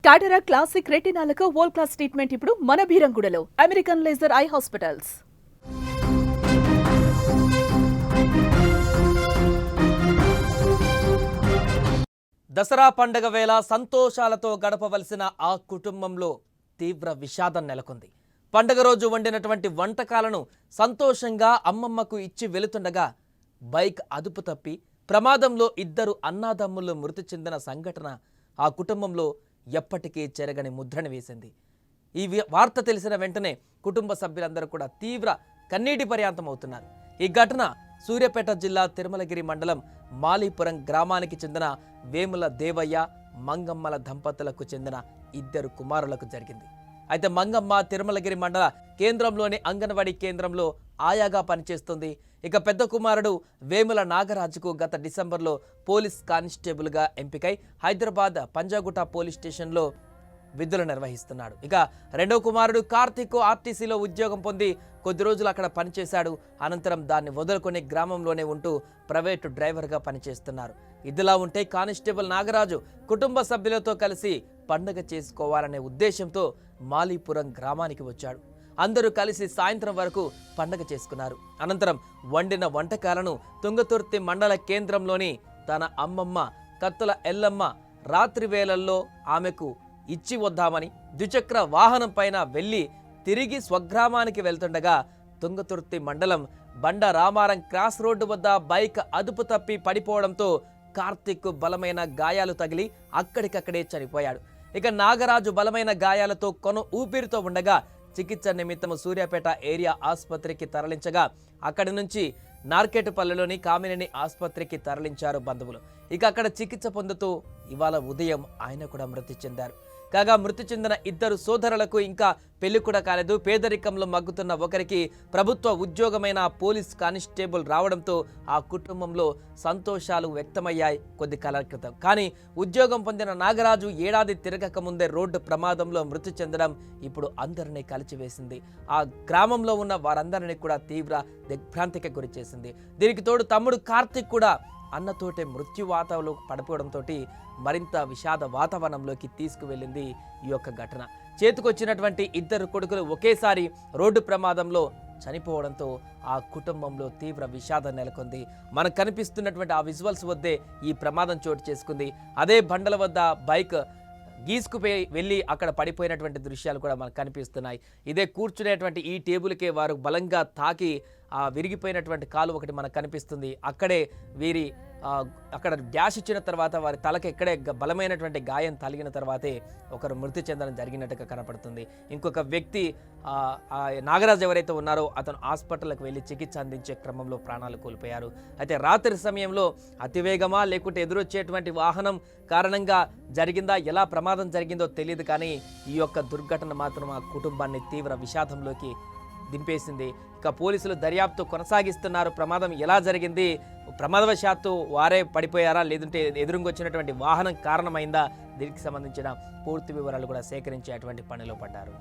కాటరా క్లాసిక్ రెటినాలకు world class treatment ఇప్పుడు మన భీరంగూడలో American laser eye hospitals. Dasara పండగ వేళ సంతోషాలతో గడపవలసిన ఆ కుటుంబంలో తీవ్ర విషాదం నెలకొంది. పండగ రోజు వండినటువంటి వంటకాలను సంతోషంగా అమ్మమ్మకు ఇచ్చి వెళుతుండగా బైక్ అదుపు తప్పి ప్రమాదంలో ఇద్దరు అన్నాదమ్ములు మృతి చెందిన సంఘటన ఆ కుటుంబంలో ఎప్పటికీ చెరగని ముద్రని వేసింది. ఈ వార్త తెలిసిన వెంటనే కుటుంబ సభ్యులందరూ కూడా తీవ్ర కన్నీటి పర్యాంతం అవుతున్నారు. ఈ ఘటన సూర్యాపేట జిల్లా తిరుమలగిరి మండలం మాలీపురం గ్రామానికి చెందిన వేముల దేవయ్య మంగమ్మల దంపతులకు చెందిన ఇద్దరు కుమారులకు జరిగింది. అయితే మంగమ్మ తిరుమలగిరి మండల కేంద్రంలోని అంగన్వాడీ కేంద్రంలో ఆయాగా పనిచేస్తుంది. ఇక పెద్ద కుమారుడు వేముల నాగరాజుకు గత డిసెంబర్లో పోలీస్ కానిస్టేబుల్గా ఎంపికై హైదరాబాద్ పంజాగుట్ట పోలీస్ స్టేషన్లో విధులు నిర్వహిస్తున్నాడు. ఇక రెండో కుమారుడు కార్తీక్ ఆర్టీసీలో ఉద్యోగం పొంది కొద్ది రోజులు అక్కడ పనిచేశాడు. అనంతరం దాన్ని వదులుకొని గ్రామంలోనే ఉంటూ ప్రైవేటు డ్రైవర్గా పనిచేస్తున్నారు. ఇదిలా ఉంటే కానిస్టేబుల్ నాగరాజు కుటుంబ సభ్యులతో కలిసి పండుగ చేసుకోవాలనే ఉద్దేశంతో మాలీపురం గ్రామానికి వచ్చాడు. అందరూ కలిసి సాయంత్రం వరకు పండగ చేసుకున్నారు. అనంతరం వండిన వంటకాలను తుంగతుర్తి మండల కేంద్రంలోని తన అమ్మమ్మ కత్తుల ఎల్లమ్మ రాత్రి వేళల్లో ఆమెకు ఇచ్చి వద్దామని ద్విచక్ర వాహనం పైన వెళ్లి తిరిగి స్వగ్రామానికి వెళ్తుండగా తుంగతుర్తి మండలం బండ రామారం క్రాస్ రోడ్డు వద్ద బైక్ అదుపు తప్పి పడిపోవడంతో కార్తీక్ బలమైన గాయాలు తగిలి అక్కడికక్కడే చనిపోయాడు. ఇక నాగరాజు బలమైన గాయాలతో కొన ఊపిరితో ఉండగా చికిత్స నిమిత్తం సూర్యాపేట ఏరియా ఆసుపత్రికి తరలించగా అక్కడి నుంచి నార్కెట్పల్లిలోని కామినేని ఆసుపత్రికి తరలించారు బంధువులు. ఇక అక్కడ చికిత్స పొందుతూ ఇవాళ ఉదయం ఆయన కూడా మృతి చెందారు. కాగా మృతి చెందిన ఇద్దరు సోదరులకు ఇంకా పెళ్లి కూడా కాలేదు. పేదరికంలో మగ్గుతున్న ఒకరికి ప్రభుత్వ ఉద్యోగమైన పోలీస్ కానిస్టేబుల్ రావడంతో ఆ కుటుంబంలో సంతోషాలు వ్యక్తమయ్యాయి కొద్ది కాలం క్రితం. కానీ ఉద్యోగం పొందిన నాగరాజు ఏడాది తిరగక ముందే రోడ్డు ప్రమాదంలో మృతి చెందడం ఇప్పుడు అందరినీ కలిచివేసింది. ఆ గ్రామంలో ఉన్న వారందరినీ కూడా తీవ్ర దిగ్భ్రాంతికి గురి చేసింది. దీనికి తోడు తమ్ముడు కార్తీక్ కూడా అన్నతోటే మృత్యువాతంలో పడిపోవడంతో మరింత విషాద వాతావరణంలోకి తీసుకువెళ్ళింది ఈ యొక్క ఘటన. చేతికొచ్చినటువంటి ఇద్దరు కొడుకులు ఒకేసారి రోడ్డు ప్రమాదంలో చనిపోవడంతో ఆ కుటుంబంలో తీవ్ర విషాదం నెలకొంది. మనకు కనిపిస్తున్నటువంటి ఆ విజువల్స్ వద్దే ఈ ప్రమాదం చోటు చేసుకుంది. అదే బండల వద్ద బైక్ గీసుకుపోయి వెళ్ళి అక్కడ పడిపోయినటువంటి దృశ్యాలు కూడా మనకు కనిపిస్తున్నాయి. ఇదే కూర్చునేటువంటి ఈ టేబుల్కే వారు బలంగా తాకి ఆ విరిగిపోయినటువంటి కాలు ఒకటి మనకు కనిపిస్తుంది. అక్కడే వీరి అక్కడ డ్యాష్ ఇచ్చిన తర్వాత వారి తలకి ఎక్కడే బలమైనటువంటి గాయం తగిలిన తర్వాతే ఒకరు మృతి చెందడం జరిగినట్టుగా కనపడుతుంది. ఇంకొక వ్యక్తి నాగరాజు ఎవరైతే ఉన్నారో అతను హాస్పిటల్కి వెళ్ళి చికిత్స అందించే క్రమంలో ప్రాణాలు కోల్పోయారు. అయితే రాత్రి సమయంలో అతివేగమా లేకుంటే ఎదురొచ్చేటువంటి వాహనం కారణంగా జరిగిందా, ఎలా ప్రమాదం జరిగిందో తెలియదు. కానీ ఈ యొక్క దుర్ఘటన మాత్రం ఆ కుటుంబాన్ని తీవ్ర విషాదంలోకి దింపేసింది. ఇక పోలీసులు దర్యాప్తు కొనసాగిస్తున్నారు. ప్రమాదం ఎలా జరిగింది, ప్రమాదవశాత్తు వారే పడిపోయారా లేదంటే ఎదురుకొచ్చినటువంటి వాహనం కారణమైందా, దీనికి సంబంధించిన పూర్తి వివరాలు కూడా సేకరించేటువంటి పనిలో పడ్డారు.